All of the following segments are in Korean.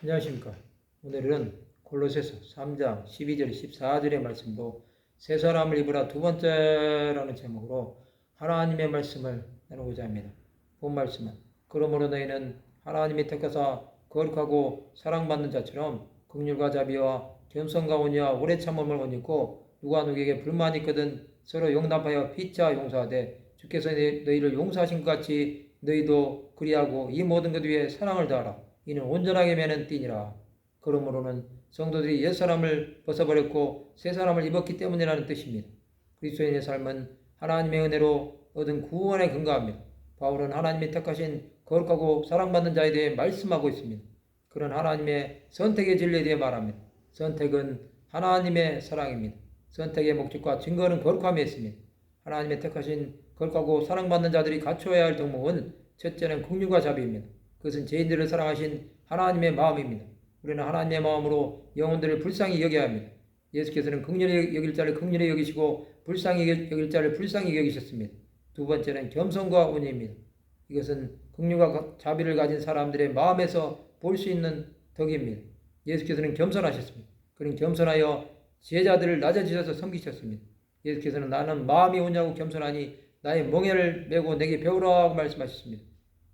안녕하십니까. 오늘은 골로새서 3장 12절 14절의 말씀도 새 사람을 입으라 두 번째라는 제목으로 하나님의 말씀을 나누고자 합니다. 본 말씀은 그러므로 너희는 하나님이 택하사 거룩하고 사랑받는 자처럼 긍휼과 자비와 겸손과 온유와 오래 참음을 못 잊고 누가 누구에게 불만이 있거든 서로 용납하여 피차 용서하되 주께서 너희를 용서하신 것 같이 너희도 그리하고 이 모든 것 위에 사랑을 다하라. 이는 온전하게 매는 띠니라. 그러므로는 성도들이 옛사람을 벗어버렸고 새사람을 입었기 때문이라는 뜻입니다. 그리스도인의 삶은 하나님의 은혜로 얻은 구원에 근거합니다. 바울은 하나님이 택하신 거룩하고 사랑받는 자에 대해 말씀하고 있습니다. 그런 하나님의 선택의 진리에 대해 말합니다. 선택은 하나님의 사랑입니다. 선택의 목적과 증거는 거룩함에 있습니다. 하나님의 택하신 거룩하고 사랑받는 자들이 갖추어야 할 덕목은 첫째는 긍휼과 자비입니다. 그것은 죄인들을 사랑하신 하나님의 마음입니다. 우리는 하나님의 마음으로 영혼들을 불쌍히 여겨야 합니다. 예수께서는 긍휼히 여길 자를 긍휼히 여기시고 불쌍히 여길 자를 불쌍히 여기셨습니다. 두 번째는 겸손과 온유입니다. 이것은 긍휼과 자비를 가진 사람들의 마음에서 볼 수 있는 덕입니다. 예수께서는 겸손하셨습니다. 그는 겸손하여 제자들을 낮아지셔서 섬기셨습니다. 예수께서는 나는 마음이 오냐고 겸손하니 나의 멍에를 메고 내게 배우라고 말씀하셨습니다.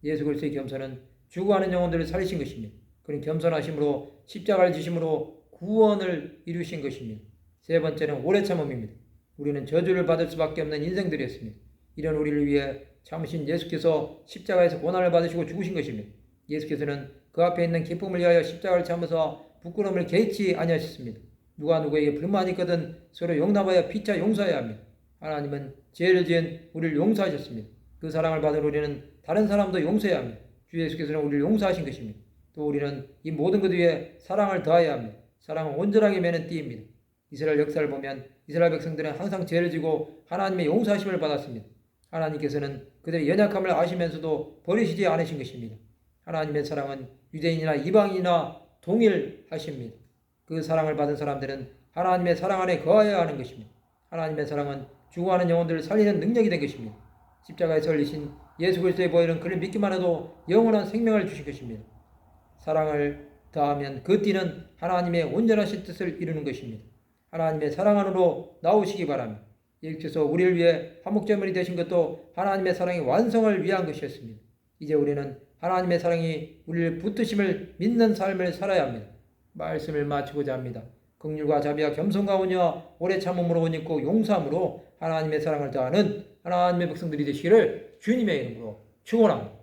예수 그리스도의 겸손은 죽어가는 영혼들을 살리신 것입니다. 그는 겸손하심으로 십자가를 지심으로 구원을 이루신 것입니다. 세 번째는 오래 참음입니다. 우리는 저주를 받을 수밖에 없는 인생들이었습니다. 이런 우리를 위해 참으신 예수께서 십자가에서 고난을 받으시고 죽으신 것입니다. 예수께서는 그 앞에 있는 기쁨을 위하여 십자가를 참으사 부끄러움을 개의치 아니하셨습니다. 누가 누구에게 불만이 있거든 서로 용납하여 피차 용서해야 합니다. 하나님은 죄를 지은 우리를 용서하셨습니다. 그 사랑을 받은 우리는 다른 사람도 용서해야 합니다. 주 예수께서는 우리를 용서하신 것입니다. 또 우리는 이 모든 것 위에 사랑을 더해야 합니다. 사랑은 온전하게 매는 띠입니다. 이스라엘 역사를 보면 이스라엘 백성들은 항상 죄를 지고 하나님의 용서하심을 받았습니다. 하나님께서는 그들의 연약함을 아시면서도 버리시지 않으신 것입니다. 하나님의 사랑은 유대인이나 이방인이나 동일하십니다. 그 사랑을 받은 사람들은 하나님의 사랑 안에 거하여야 하는 것입니다. 하나님의 사랑은 죽어가는 영혼들을 살리는 능력이 된 것입니다. 십자가에서 흘리신 예수 그리스도의 보혈은 그를 믿기만 해도 영원한 생명을 주신 것입니다. 사랑을 더하면 그 띠는 하나님의 온전하신 뜻을 이루는 것입니다. 하나님의 사랑 안으로 나오시기 바랍니다. 예수께서 우리를 위해 화목제물이 되신 것도 하나님의 사랑의 완성을 위한 것이었습니다. 이제 우리는 하나님의 사랑이 우리를 붙드심을 믿는 삶을 살아야 합니다. 말씀을 마치고자 합니다. 긍휼과 자비와 겸손과 온유와 오래 참음으로 옷 입고 용서함으로 하나님의 사랑을 다하는 하나님의 백성들이 되시기를 주님의 이름으로 축원합니다.